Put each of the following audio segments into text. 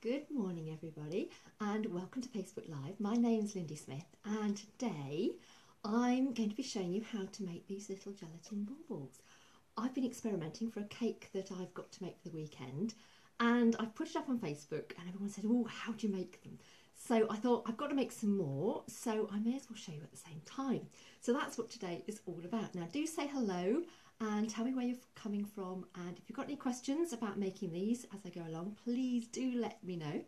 Good morning everybody and welcome to Facebook Live. My name's Lindy Smith and today I'm going to be showing you how to make these little gelatin baubles. I've been experimenting for a cake that I've got to make for the weekend and I've put it up on Facebook and everyone said, oh, how do you make them? So I thought I've got to make some more, so I may as well show you at the same time. So that's what today is all about. Now do say hello and tell me where you're coming from, and if you've got any questions about making these as I go along, please do let me know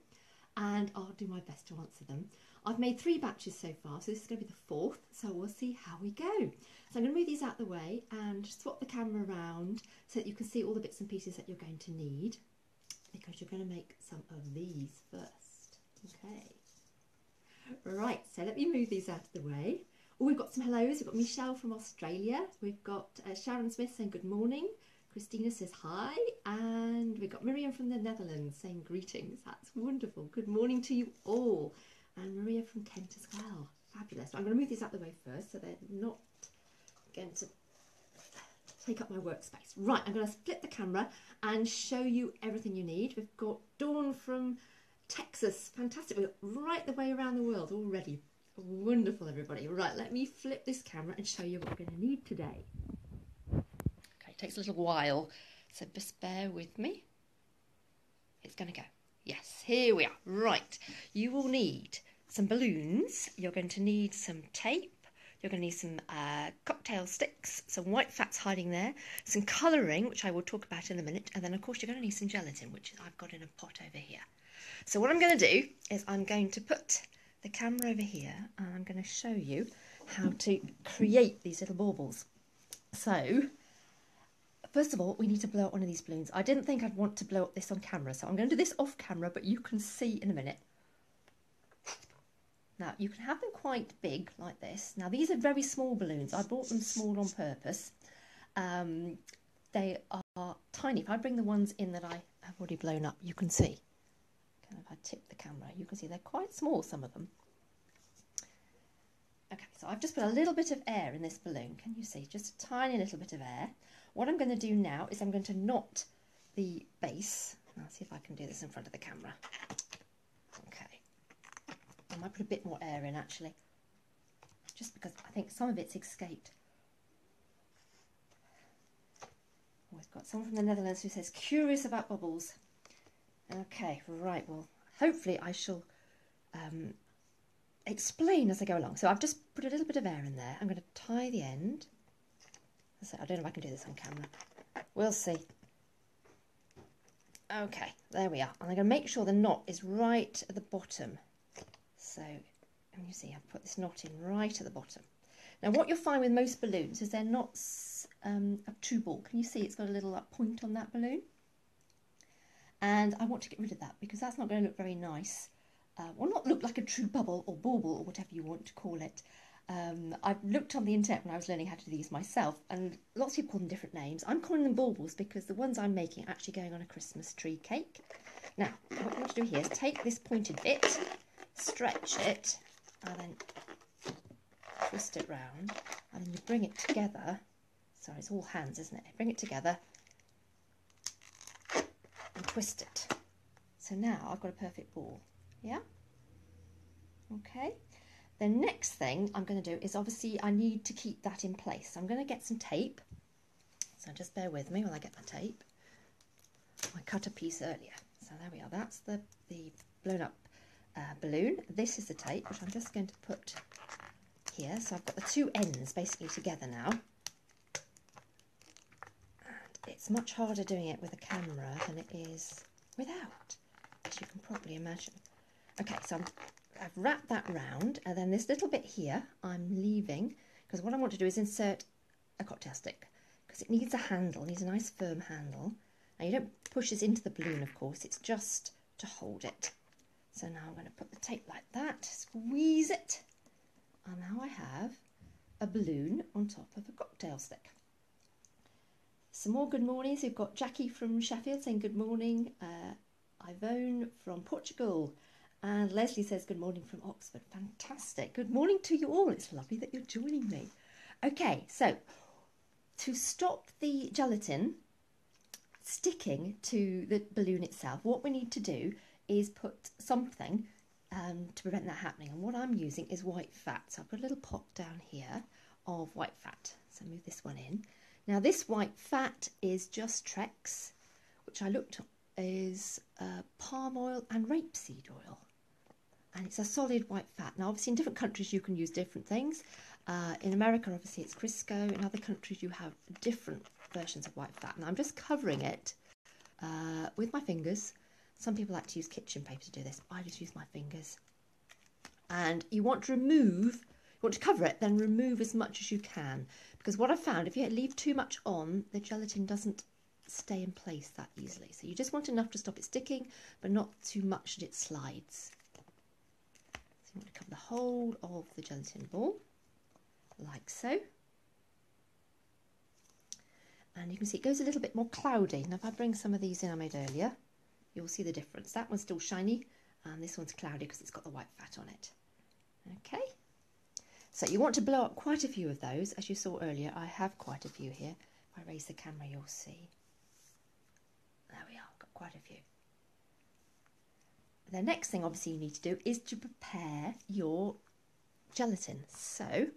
and I'll do my best to answer them. I've made 3 batches so far, so this is going to be the 4th, so we'll see how we go. So I'm going to move these out of the way and swap the camera around so that you can see all the bits and pieces that you're going to need, because you're going to make some of these first. Okay. Right, so let me move these out of the way. Oh, we've got some hellos. We've got Michelle from Australia. We've got Sharon Smith saying good morning. Christina says hi. And we've got Miriam from the Netherlands saying greetings. That's wonderful. Good morning to you all. And Maria from Kent as well. Fabulous. I'm going to move these out of the way first so they're not going to take up my workspace. Right, I'm going to split the camera and show you everything you need. We've got Dawn from Texas. Fantastic. We're right the way around the world already. Wonderful, everybody. Right, let me flip this camera and show you what we're going to need today. Okay, it takes a little while, so just bear with me. It's going to go. Yes, here we are. Right, you will need some balloons. You're going to need some tape. You're going to need some cocktail sticks, some white fats hiding there, some colouring, which I will talk about in a minute, and then, of course, you're going to need some gelatin, which I've got in a pot over here. So what I'm going to do is I'm going to put the camera over here and I'm going to show you how to create these little baubles. So first of all, we need to blow up one of these balloons. I didn't think I'd want to blow up this on camera, so I'm going to do this off camera, but you can see in a minute. Now you can have them quite big like this. Now these are very small balloons. I bought them small on purpose. They are tiny. If I bring the ones in that I have already blown up, you can see. If I tip the camera, you can see they're quite small, some of them. Okay, so I've just put a little bit of air in this balloon. Can you see? Just a tiny little bit of air. What I'm going to do now is I'm going to knot the base. I'll see if I can do this in front of the camera. Okay. I might put a bit more air in, actually, just because I think some of it's escaped. Oh, we've got someone from the Netherlands who says, curious about bubbles. Okay, right, well, hopefully I shall explain as I go along. So I've just put a little bit of air in there. I'm going to tie the end. I don't know if I can do this on camera. We'll see. Okay, there we are. And I'm going to make sure the knot is right at the bottom. So, and you see, I've put this knot in right at the bottom. Now, what you'll find with most balloons is they're not a true ball. Can you see it's got a little point on that balloon? And I want to get rid of that because that's not going to look very nice. Or not look like a true bubble or bauble or whatever you want to call it. I've looked on the internet when I was learning how to do these myself, and lots of people call them different names. I'm calling them baubles because the ones I'm making are actually going on a Christmas tree cake. Now, what you want to do here is take this pointed bit, stretch it, and then twist it round, and then you bring it together. Sorry, it's all hands, isn't it? Bring it together and twist it. So now I've got a perfect ball. Yeah? Okay. The next thing I'm going to do is, obviously I need to keep that in place. So I'm going to get some tape. So just bear with me while I get my tape. I cut a piece earlier. So there we are. That's the blown up balloon. This is the tape, which I'm just going to put here. So I've got the 2 ends basically together now. It's much harder doing it with a camera than it is without, as you can probably imagine. Okay, so I've wrapped that round, and then this little bit here I'm leaving, because what I want to do is insert a cocktail stick, because it needs a handle, it needs a nice firm handle. Now you don't push this into the balloon, of course, it's just to hold it. So now I'm going to put the tape like that, squeeze it, and now I have a balloon on top of a cocktail stick. Some more good mornings. We've got Jackie from Sheffield saying good morning, Ivone from Portugal, and Leslie says good morning from Oxford. Fantastic. Good morning to you all. It's lovely that you're joining me. Okay, so to stop the gelatin sticking to the balloon itself, what we need to do is put something to prevent that happening. And what I'm using is white fat. So I've got a little pot down here of white fat. So move this one in. Now this white fat is just Trex, which I looked at is palm oil and rapeseed oil. And it's a solid white fat. Now obviously in different countries you can use different things. In America obviously it's Crisco. In other countries you have different versions of white fat. And I'm just covering it with my fingers. Some people like to use kitchen paper to do this. I just use my fingers. And you want to remove, you want to cover it, then remove as much as you can. Because what I found, if you leave too much on, the gelatin doesn't stay in place that easily. So you just want enough to stop it sticking, but not too much that it slides. So you want to cover the whole of the gelatin ball, like so. And you can see it goes a little bit more cloudy. Now if I bring some of these in I made earlier, you'll see the difference. That one's still shiny and this one's cloudy because it's got the white fat on it. Okay, so you want to blow up quite a few of those. As you saw earlier, I have quite a few here. If I raise the camera, you'll see. There we are, got quite a few. The next thing obviously you need to do is to prepare your gelatin. So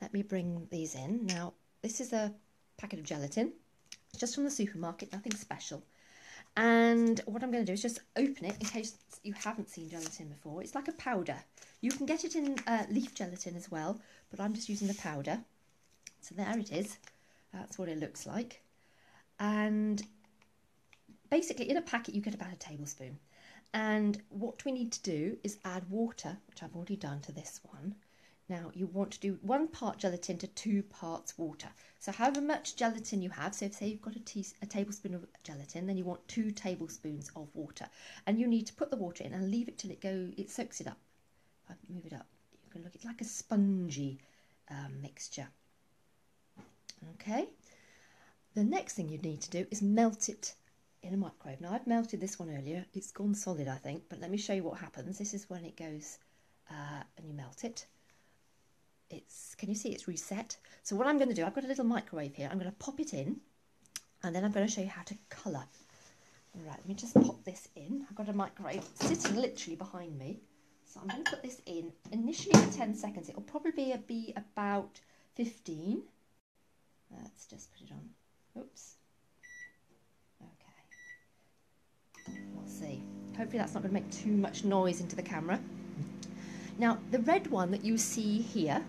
let me bring these in. Now this is a packet of gelatin, just from the supermarket, nothing special. And what I'm going to do is just open it in case you haven't seen gelatin before. It's like a powder. You can get it in leaf gelatin as well, but I'm just using the powder. So there it is. That's what it looks like. And basically in a packet you get about a tablespoon. And what we need to do is add water, which I've already done to this one. Now you want to do 1 part gelatin to 2 parts water. So however much gelatin you have, so if say you've got a tablespoon of gelatin, then you want 2 tablespoons of water. And you need to put the water in and leave it till it soaks it up. If I move it up, you can look, it's like a spongy mixture. Okay. The next thing you need to do is melt it in a microwave. Now I've melted this one earlier. It's gone solid I think, but let me show you what happens. This is when it goes and you melt it. Can you see it's reset? So what I'm going to do, I've got a little microwave here. I'm going to pop it in and then I'm going to show you how to colour. All right, let me just pop this in. I've got a microwave sitting literally behind me. So I'm going to put this in initially for 10 seconds. It'll probably be about 15. Let's just put it on. Oops. Okay. We'll see. Hopefully that's not going to make too much noise into the camera. Now, the red one that you see here,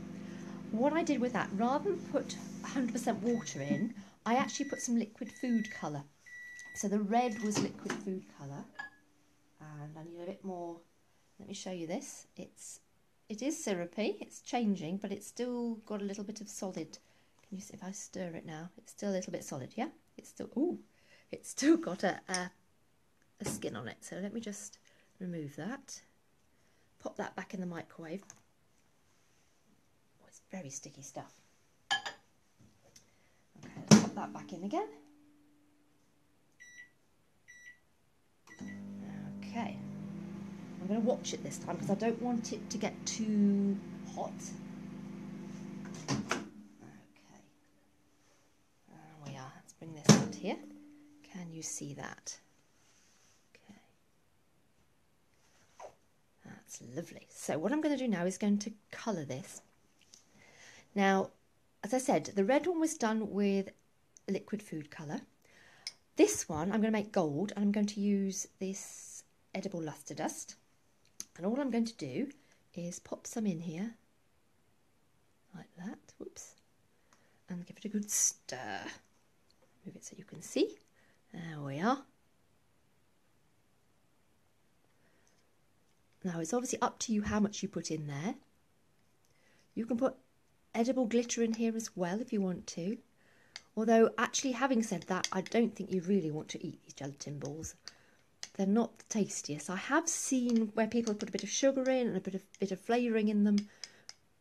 what I did with that, rather than put 100% water in, I actually put some liquid food colour. So the red was liquid food colour. And I need a bit more. Let me show you this. It is syrupy, it's changing, but it's still got a little bit of solid. Can you see if I stir it now? It's still a little bit solid, yeah? It's still got a skin on it. So let me just remove that. Pop that back in the microwave. Oh, it's very sticky stuff. Okay, let's pop that back in again. Okay. I'm going to watch it this time because I don't want it to get too hot. Okay. There we are. Let's bring this out here. Can you see that? Okay. That's lovely. So what I'm going to do now is going to colour this. Now, as I said, the red one was done with liquid food colour. This one I'm going to make gold, and I'm going to use this edible luster dust. And all I'm going to do is pop some in here, like that, whoops, and give it a good stir. Move it so you can see. There we are. Now it's obviously up to you how much you put in there. You can put edible glitter in here as well if you want to. Although actually, having said that, I don't think you really want to eat these gelatin balls. They're not the tastiest. I have seen where people put a bit of sugar in and a bit of flavouring in them,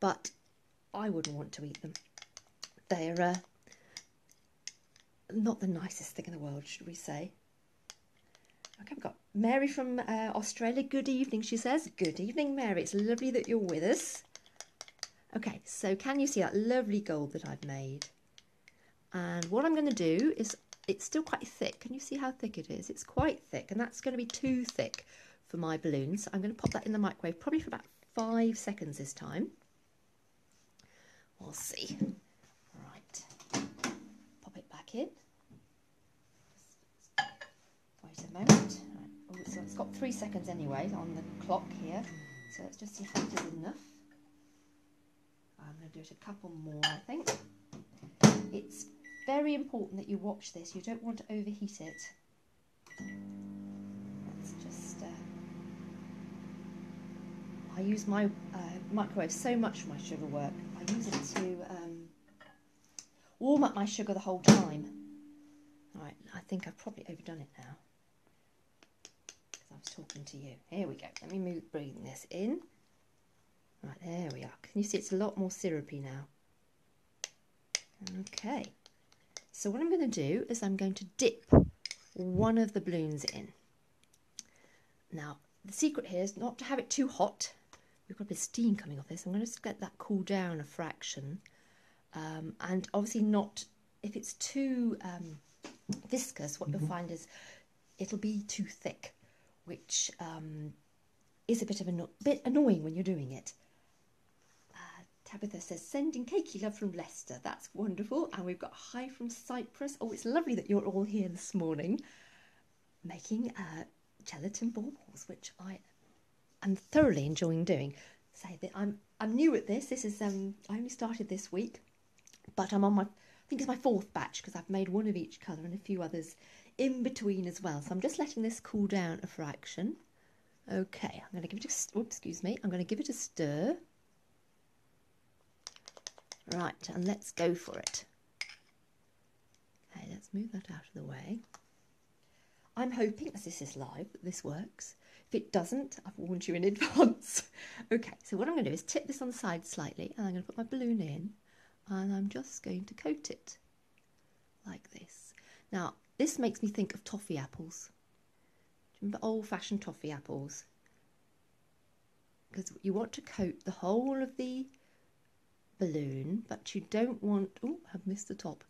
but I wouldn't want to eat them. They're not the nicest thing in the world, should we say. Okay, we've got Mary from Australia. Good evening, she says. Good evening, Mary. It's lovely that you're with us. Okay, so can you see that lovely gold that I've made? And what I'm going to do is, it's still quite thick. Can you see how thick it is? It's quite thick, and that's going to be too thick for my balloons. I'm going to pop that in the microwave probably for about 5 seconds this time. We'll see. Right, pop it back in. Wait a moment. Right. Oh, so it's got 3 seconds anyway on the clock here. So let's just see if that is enough. I'm going to do it a couple more, I think. It's very important that you watch this. You don't want to overheat it. Let's just... I use my microwave so much for my sugar work. I use it to warm up my sugar the whole time. Right, I think I've probably overdone it now, because I was talking to you. Here we go. Let me bring this in. Right, there we are. Can you see it's a lot more syrupy now? Okay. So what I'm going to do is I'm going to dip one of the balloons in. Now, the secret here is not to have it too hot. We've got a bit of steam coming off this. I'm going to just let that cool down a fraction. And obviously not, if it's too viscous, what you'll find is it'll be too thick, which is a bit annoying when you're doing it. Tabitha says, sending cakey love from Leicester. That's wonderful. And we've got hi from Cyprus. Oh, it's lovely that you're all here this morning making gelatin baubles, which I am thoroughly enjoying doing. Say that I'm new at this. This is I only started this week, but I'm on my, I think it's my 4th batch, because I've made one of each colour and a few others in between as well. So I'm just letting this cool down a fraction. Okay, I'm going to give it a, oops, excuse me. I'm going to give it a stir. Right, and let's go for it. Okay, let's move that out of the way. I'm hoping, as this is live, that this works. If it doesn't, I've warned you in advance. Okay, so what I'm going to do is tip this on the side slightly, and I'm going to put my balloon in, and I'm just going to coat it like this. Now, this makes me think of toffee apples. Do you remember old-fashioned toffee apples? Because you want to coat the whole of the balloon, but you don't want, oh, I've missed the top.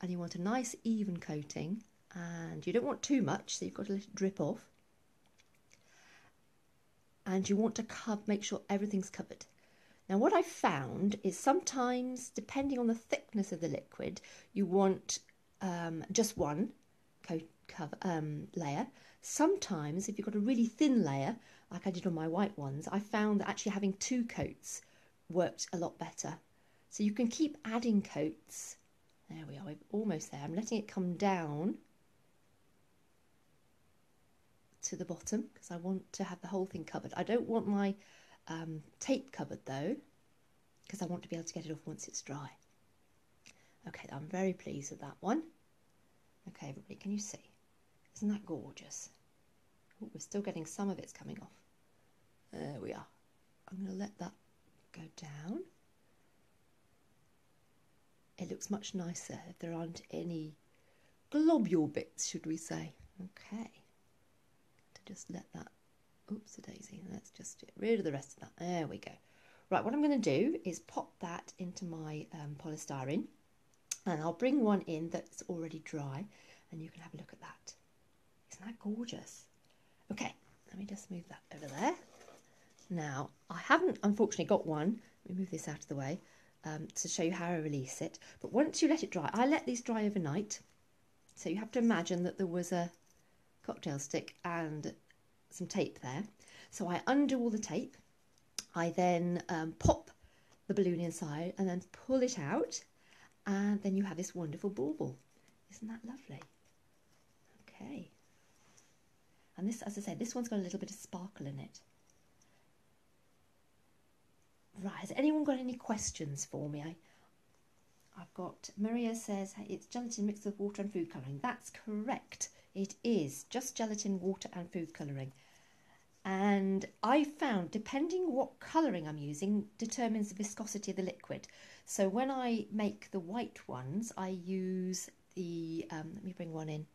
And you want a nice even coating, and you don't want too much, so you've got to let it drip off. And you want to make sure everything's covered. Now what I've found is sometimes, depending on the thickness of the liquid, you want just one layer. Sometimes, if you've got a really thin layer, like I did on my white ones, I found that actually having 2 coats worked a lot better. So you can keep adding coats. There we are, we're almost there. I'm letting it come down to the bottom because I want to have the whole thing covered. I don't want my tape covered though, because I want to be able to get it off once it's dry. Okay, I'm very pleased with that one. Okay, everybody, can you see? Isn't that gorgeous? Oh, we're still getting some of it's coming off. There we are. I'm going to let that go down. It looks much nicer if there aren't any globule bits, should we say. Okay. To just let that, oops a daisy, let's just get rid of the rest of that. There we go. Right, what I'm going to do is pop that into my polystyrene, and I'll bring one in that's already dry, and you can have a look at that. Isn't that gorgeous? Okay, let me just move that over there. Now, I haven't unfortunately got one. Let me move this out of the way to show you how I release it. But once you let it dry, I let these dry overnight. So you have to imagine that there was a cocktail stick and some tape there. So I undo all the tape. I then pop the balloon inside and then pull it out. And then you have this wonderful bauble. Isn't that lovely? Okay. And this, as I said, this one's got a little bit of sparkle in it. Right, has anyone got any questions for me? I've got, Maria says, hey, it's gelatin mixed with water and food colouring. That's correct. It is just gelatin, water and food colouring. And I found, depending what colouring I'm using, determines the viscosity of the liquid. So when I make the white ones, I use the, let me bring one in.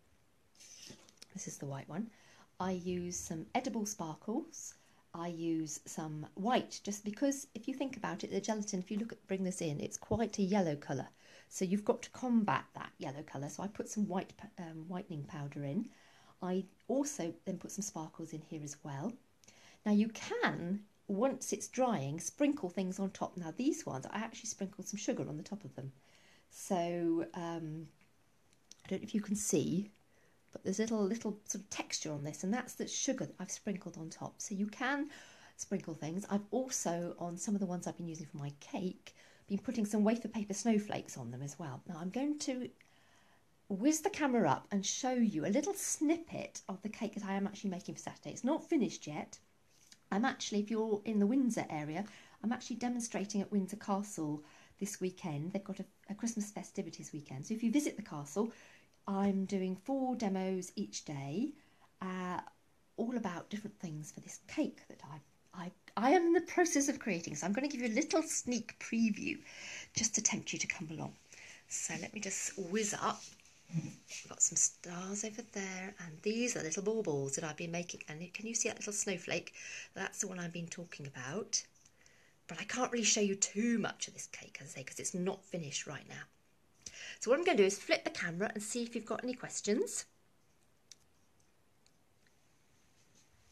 This is the white one. I use some edible sparkles. I use some white, just because if you think about it, the gelatin, if you bring this in, it's quite a yellow colour. So you've got to combat that yellow colour. So I put some white whitening powder in. I also then put some sparkles in here as well. Now you can, once it's drying, sprinkle things on top. Now these ones, I actually sprinkled some sugar on the top of them. So I don't know if you can see, but there's a little sort of texture on this, and that's the sugar that I've sprinkled on top. So you can sprinkle things. I've also, on some of the ones I've been using for my cake, been putting some wafer paper snowflakes on them as well. Now I'm going to whiz the camera up and show you a little snippet of the cake that I am actually making for Saturday. It's not finished yet. I'm actually, if you're in the Windsor area, I'm actually demonstrating at Windsor Castle this weekend. They've got a Christmas festivities weekend. So if you visit the castle, I'm doing 4 demos each day, all about different things for this cake that I am in the process of creating. So I'm going to give you a little sneak preview just to tempt you to come along. So let me just whiz up. We've got some stars over there, and these are little baubles that I've been making. And can you see that little snowflake? That's the one I've been talking about. But I can't really show you too much of this cake, as I say, because it's not finished right now. So what I'm going to do is flip the camera and see if you've got any questions.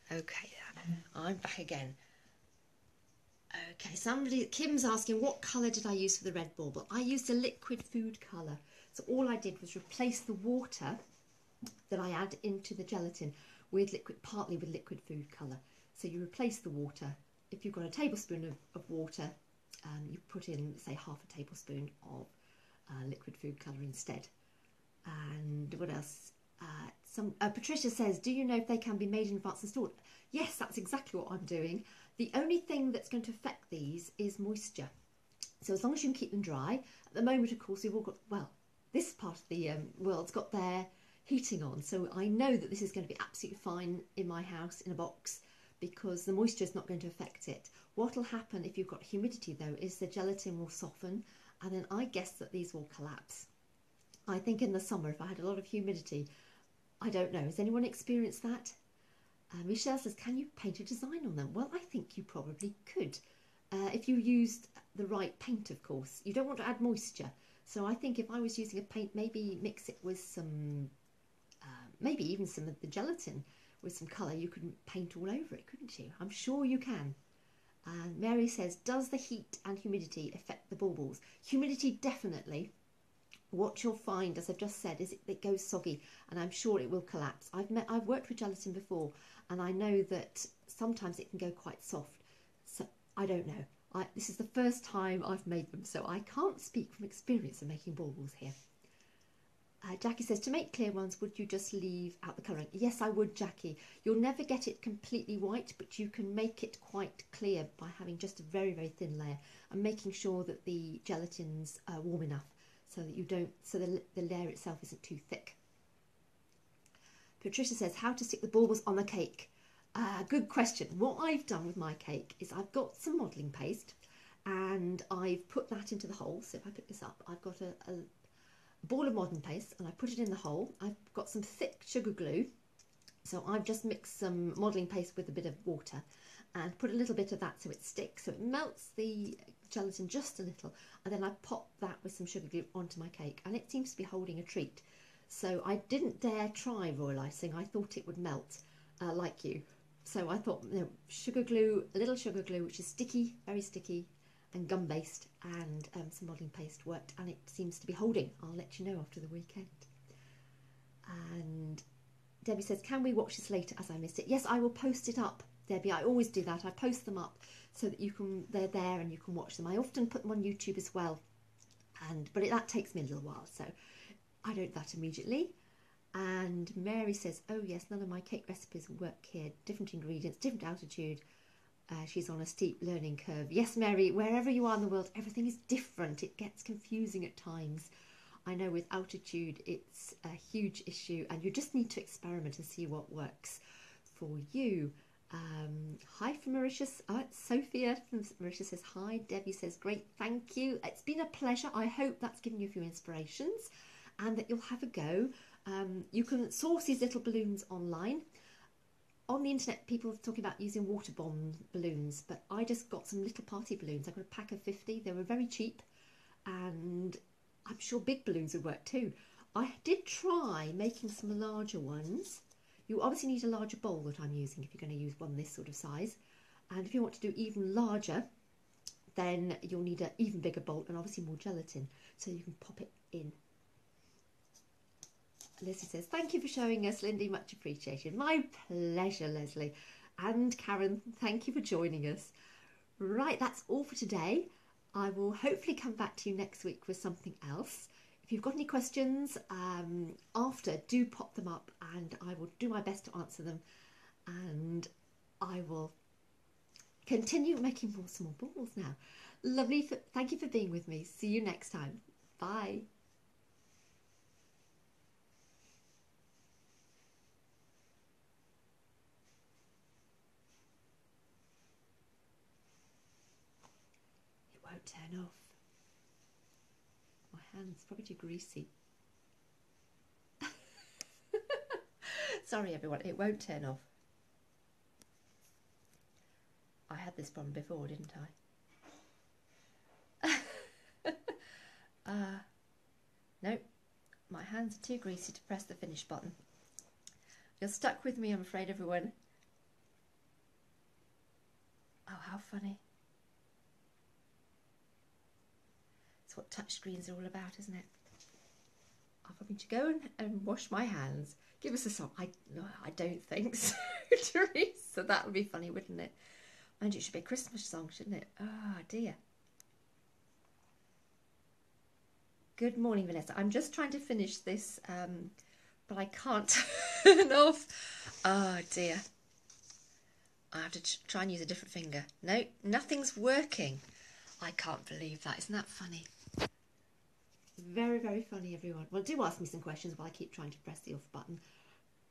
Okay, I'm back again. Okay, Kim's asking, what colour did I use for the red bauble? I used a liquid food colour. So all I did was replace the water that I add into the gelatin with partly with liquid food colour. So you replace the water. If you've got a tablespoon of water, you put in, say, half a tablespoon of liquid food colour instead. And what else? Patricia says, do you know if they can be made in advance and stored? Yes, that's exactly what I'm doing. The only thing that's going to affect these is moisture. So as long as you can keep them dry. At the moment, of course, we've all got, well, this part of the world's got their heating on. So I know that this is going to be absolutely fine in my house in a box because the moisture is not going to affect it. What will happen if you've got humidity, though, is the gelatin will soften, and then I guess that these will collapse. I think in the summer, if I had a lot of humidity, I don't know. Has anyone experienced that? Michelle says, can you paint a design on them? Well, I think you probably could. If you used the right paint, of course. You don't want to add moisture. So I think if I was using a paint, maybe mix it with some, maybe even some of the gelatin with some colour. You could paint all over it, couldn't you? I'm sure you can. And Mary says, does the heat and humidity affect the baubles? Humidity, definitely. What you'll find, as I've just said, is it goes soggy, and I'm sure it will collapse. I've worked with gelatin before, and I know that sometimes it can go quite soft. So I don't know. This is the first time I've made them, so I can't speak from experience of making baubles here. Jackie says, to make clear ones, would you just leave out the colouring? Yes, I would, Jackie. You'll never get it completely white, but you can make it quite clear by having just a very, very thin layer and making sure that the gelatin's warm enough so that you don't, so the layer itself isn't too thick. Patricia says, how to stick the baubles on the cake? Good question. What I've done with my cake is I've got some modelling paste and I've put that into the hole. So if I pick this up, I've got a ball of modelling paste and I put it in the hole. I've got some thick sugar glue. So I've just mixed some modelling paste with a bit of water and put a little bit of that so it sticks. So it melts the gelatin just a little, and then I pop that with some sugar glue onto my cake, and it seems to be holding a treat. So I didn't dare try royal icing. I thought it would melt like you. So I thought, you know, sugar glue, a little sugar glue, which is sticky, very sticky, and gum based, and some modelling paste worked, and it seems to be holding. I'll let you know after the weekend. And Debbie says, can we watch this later as I missed it? Yes, I will post it up, Debbie. I always do that. I post them up so that they're there and you can watch them. I often put them on YouTube as well, but that takes me a little while, so I don't do that immediately. And Mary says, oh yes, none of my cake recipes work here. Different ingredients, different altitude. She's on a steep learning curve. Yes, Mary, wherever you are in the world, everything is different. It gets confusing at times. I know with altitude, it's a huge issue, and you just need to experiment and see what works for you. Hi from Mauritius. Sophia from Mauritius says hi. Debbie says great, thank you. It's been a pleasure. I hope that's given you a few inspirations and that you'll have a go. You can source these little balloons online. On the internet, people are talking about using water bomb balloons, but I just got some little party balloons. I got a pack of 50. They were very cheap, and I'm sure big balloons would work too. I did try making some larger ones You obviously need a larger bowl that I'm using if you're going to use one this sort of size. And if you want to do even larger, then you'll need an even bigger bowl and obviously more gelatin, so you can pop it in. Leslie says, thank you for showing us, Lindy, much appreciated. My pleasure, Leslie. And Karen, thank you for joining us. Right, that's all for today. I will hopefully come back to you next week with something else. If you've got any questions after, do pop them up and I will do my best to answer them. And I will continue making more small baubles now. Lovely, thank you for being with me. See you next time. Bye. It won't turn off. My hand's probably too greasy. Sorry everyone, it won't turn off. I had this problem before, didn't I? No, my hands are too greasy to press the finish button. You're stuck with me, I'm afraid, everyone. Oh, how funny. It's what touchscreens are all about, isn't it? I'm having to go and wash my hands. Give us a song. I don't think so, Teresa. That would be funny, wouldn't it? And it should be a Christmas song, shouldn't it? Oh, dear. Good morning, Vanessa. I'm just trying to finish this, but I can't turn off. Oh, dear. I have to try and use a different finger. No, nothing's working. I can't believe that. Isn't that funny? Very, very funny, everyone. Well, do ask me some questions while I keep trying to press the off button.